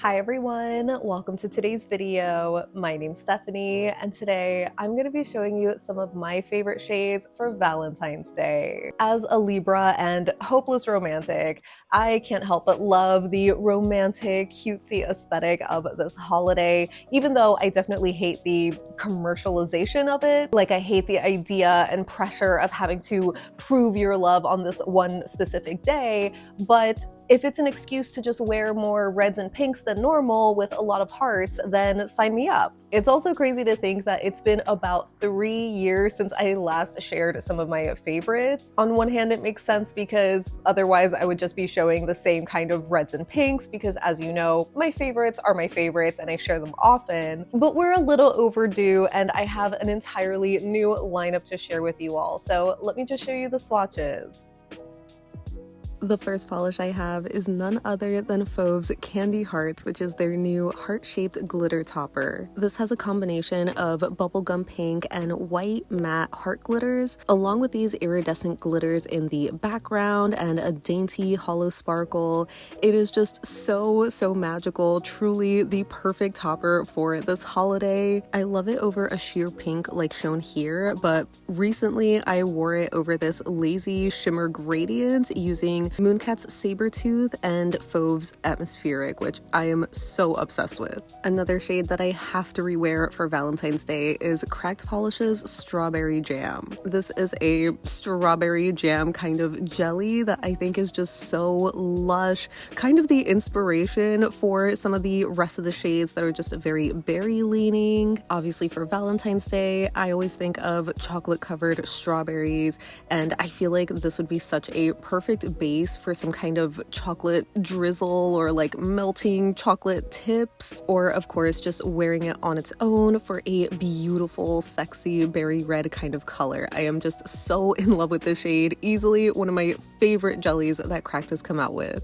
Hi everyone, welcome to today's video. My name's Stephanie, and today I'm going to be showing you some of my favorite shades for Valentine's Day. As a Libra and hopeless romantic, I can't help but love the romantic, cutesy aesthetic of this holiday, even though I definitely hate the commercialization of it. Like, I hate the idea and pressure of having to prove your love on this one specific day, but if it's an excuse to just wear more reds and pinks than normal with a lot of hearts, then sign me up. It's also crazy to think that it's been about 3 years since I last shared some of my favorites. On one hand, it makes sense because otherwise I would just be showing the same kind of reds and pinks because, as you know, my favorites are my favorites and I share them often. But we're a little overdue and I have an entirely new lineup to share with you all. So let me just show you the swatches. The first polish I have is none other than Fauve's Candy Hearts, which is their new heart-shaped glitter topper. This has a combination of bubblegum pink and white matte heart glitters, along with these iridescent glitters in the background and a dainty hollow sparkle. It is just so magical, truly the perfect topper for this holiday. I love it over a sheer pink like shown here, but recently I wore it over this lazy shimmer gradient using Mooncat's Sabertooth and Fauve's Atmospheric, which I am so obsessed with. Another shade that I have to rewear for Valentine's Day is Cracked Polish's Strawberry Jam. This is a strawberry jam kind of jelly that I think is just so lush, kind of the inspiration for some of the rest of the shades that are just very berry leaning. Obviously for Valentine's Day, I always think of chocolate covered strawberries, and I feel like this would be such a perfect base for some kind of chocolate drizzle or like melting chocolate tips, or of course just wearing it on its own for a beautiful sexy berry red kind of color. I am just so in love with this shade, easily one of my favorite jellies that Cracked has come out with.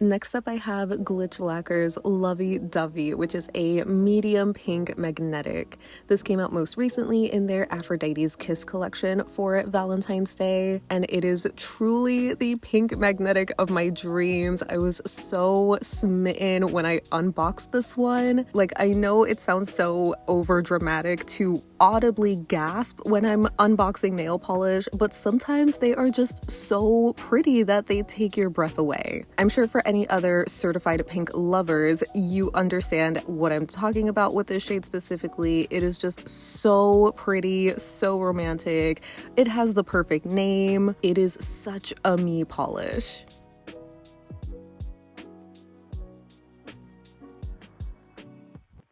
Next up I have Glitch Lacquer's Lovey Dovey, which is a medium pink magnetic. This came out most recently in their Aphrodite's Kiss collection for Valentine's Day, and it is truly the pink magnetic of my dreams. I was so smitten when I unboxed this one. Like, I know it sounds so over dramatic to audibly gasp when I'm unboxing nail polish, but sometimes they are just so pretty that they take your breath away. I'm sure for any other certified pink lovers, you understand what I'm talking about with this shade specifically. It is just so pretty, so romantic. It has the perfect name. It is such a me polish.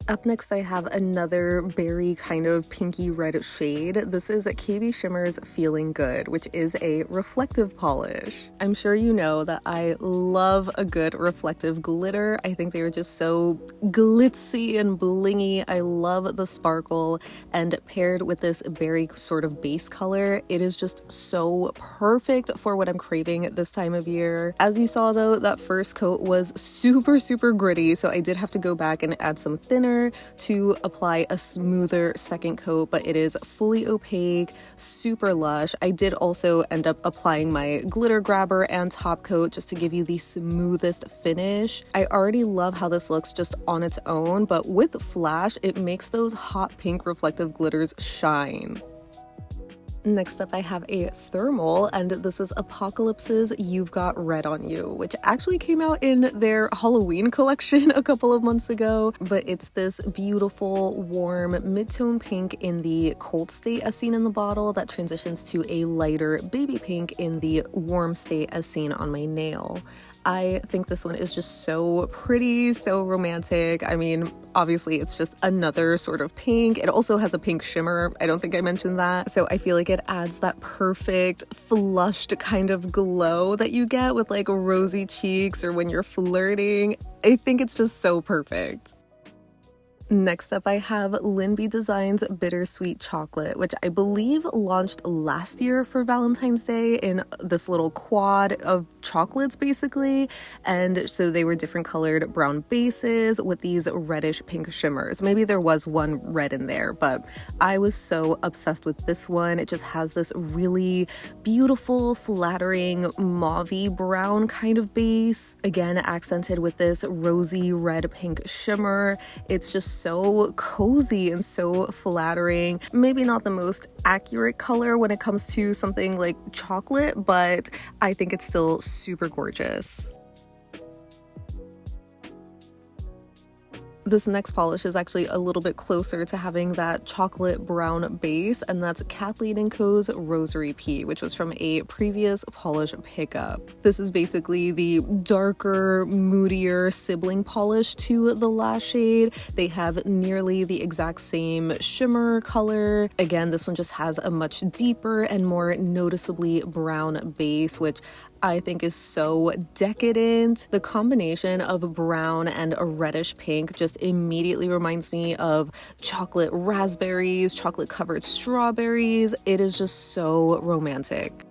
Up next, I have another berry kind of pinky red shade. This is KBShimmer's Feeling Good, which is a reflective polish. I'm sure you know that I love a good reflective glitter. I think they are just so glitzy and blingy. I love the sparkle, and paired with this berry sort of base color, it is just so perfect for what I'm craving this time of year. As you saw though, that first coat was super gritty, so I did have to go back and add some thinner to apply a smoother second coat, but it is fully opaque, super lush. I did also end up applying my glitter grabber and top coat just to give you the smoothest finish. I already love how this looks just on its own, but with flash, it makes those hot pink reflective glitters shine. Next up I have a thermal, and this is Apocalypse's You've Got Red on You, which actually came out in their Halloween collection a couple of months ago, but it's this beautiful warm mid-tone pink in the cold state as seen in the bottle that transitions to a lighter baby pink in the warm state as seen on my nail. I think this one is just so pretty, so romantic. I mean, obviously it's just another sort of pink. It also has a pink shimmer. I don't think I mentioned that. So I feel like it adds that perfect flushed kind of glow that you get with like rosy cheeks or when you're flirting. I think it's just so perfect. Next up, I have LynBDesigns Bittersweet Chocolate, which I believe launched last year for Valentine's Day in this little quad of chocolates, basically. And so they were different colored brown bases with these reddish pink shimmers. Maybe there was one red in there, but I was so obsessed with this one. It just has this really beautiful, flattering, mauve-y brown kind of base. Again, accented with this rosy red pink shimmer. It's just so cozy and so flattering. Maybe not the most accurate color when it comes to something like chocolate, but I think it's still super gorgeous. This next polish is actually a little bit closer to having that chocolate brown base, and that's Kathleen Co's Rosary Pea, which was from a previous polish pickup. This is basically the darker, moodier sibling polish to the last shade. They have nearly the exact same shimmer color. Again, this one just has a much deeper and more noticeably brown base, which I think is so decadent. The combination of brown and a reddish pink just immediately reminds me of chocolate raspberries, chocolate covered strawberries. It is just so romantic.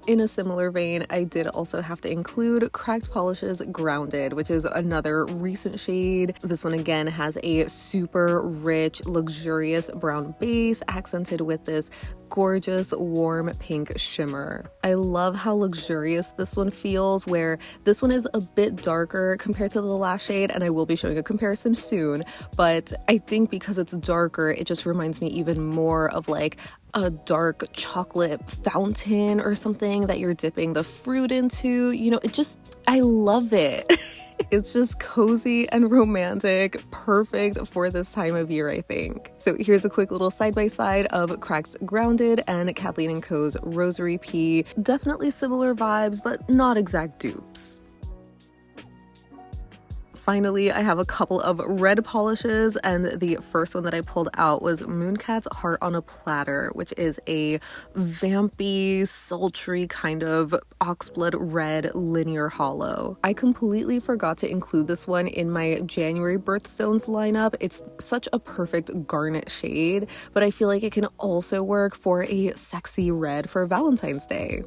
In a similar vein, I did also have to include Cracked Polish's Grounded, which is another recent shade. This one again has a super rich, luxurious brown base accented with this gorgeous warm pink shimmer. I love how luxurious this one feels, where this one is a bit darker compared to the last shade, and I will be showing a comparison soon, but I think because it's darker, it just reminds me even more of like a dark chocolate fountain or something that you're dipping the fruit into. You know, I love it. It's just cozy and romantic, perfect for this time of year, I think. So here's a quick little side-by-side of Cracked Grounded and Kathleen Co's Rosary Pea. Definitely similar vibes, but not exact dupes. Finally, I have a couple of red polishes, and the first one that I pulled out was Mooncat's Heart on a Platter, which is a vampy, sultry kind of oxblood red linear hollow. I completely forgot to include this one in my January birthstones lineup. It's such a perfect garnet shade, but I feel like it can also work for a sexy red for Valentine's Day.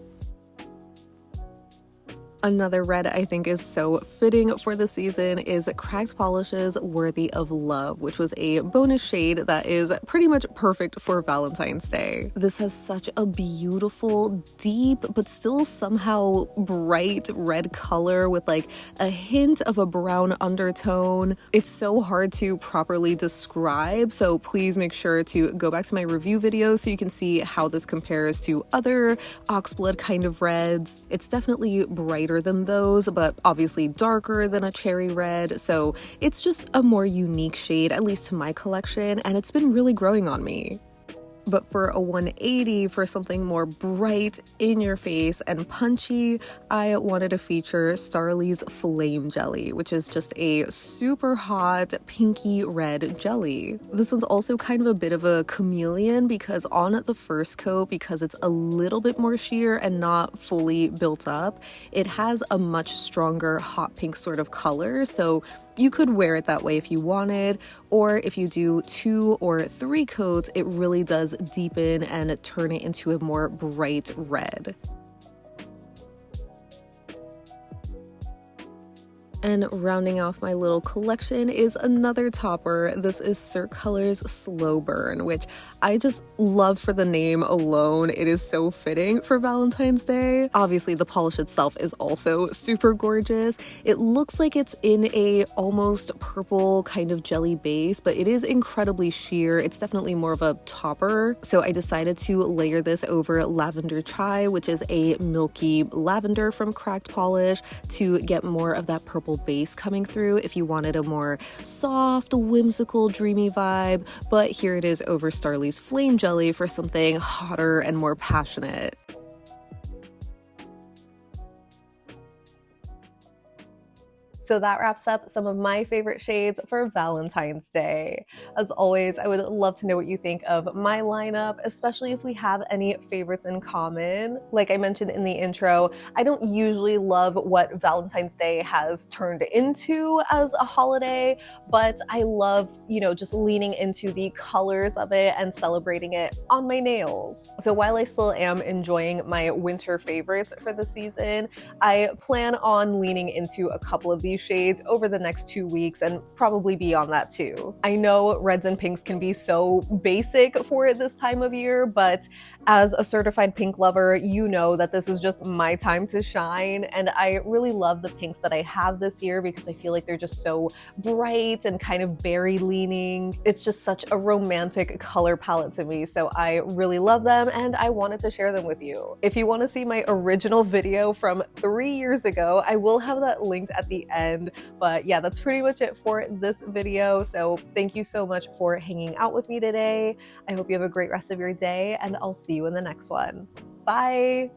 Another red I think is so fitting for the season is Cracked Polish's Worthy of Love, which was a bonus shade that is pretty much perfect for Valentine's Day. This has such a beautiful, deep, but still somehow bright red color with like a hint of a brown undertone. It's so hard to properly describe, so please make sure to go back to my review video so you can see how this compares to other oxblood kind of reds. It's definitely brighter than those, but obviously darker than a cherry red, so it's just a more unique shade, at least to my collection, and it's been really growing on me. But for a 180, for something more bright, in your face, and punchy, I wanted to feature Starrily's Flame Jelly, which is just a super hot pinky red jelly. This one's also kind of a bit of a chameleon because on the first coat, because it's a little bit more sheer and not fully built up, it has a much stronger hot pink sort of color, so you could wear it that way if you wanted, or if you do 2 or 3 coats, it really does deepen and turn it into a more bright red. And rounding off my little collection is another topper. This is Cirque Colors Slow Burn, which I just love for the name alone. It is so fitting for Valentine's Day. Obviously, the polish itself is also super gorgeous. It looks like it's in a almost purple kind of jelly base, but it is incredibly sheer. It's definitely more of a topper. So I decided to layer this over Lavender Chai, which is a milky lavender from Cracked Polish, to get more of that purple base coming through if you wanted a more soft, whimsical, dreamy vibe. But here it is over Starrily's Flame Jelly for something hotter and more passionate. So that wraps up some of my favorite shades for Valentine's Day. As always, I would love to know what you think of my lineup, especially if we have any favorites in common. Like I mentioned in the intro, I don't usually love what Valentine's Day has turned into as a holiday, but I love, just leaning into the colors of it and celebrating it on my nails. So while I still am enjoying my winter favorites for the season, I plan on leaning into a couple of these shades over the next 2 weeks and probably beyond that too. I know reds and pinks can be so basic for this time of year, but as a certified pink lover, you know that this is just my time to shine, and I really love the pinks that I have this year because I feel like they're just so bright and kind of berry leaning. It's just such a romantic color palette to me, so I really love them and I wanted to share them with you. If you want to see my original video from 3 years ago, I will have that linked at the end. But yeah, that's pretty much it for this video. So thank you so much for hanging out with me today. I hope you have a great rest of your day, and I'll see you in the next one. Bye!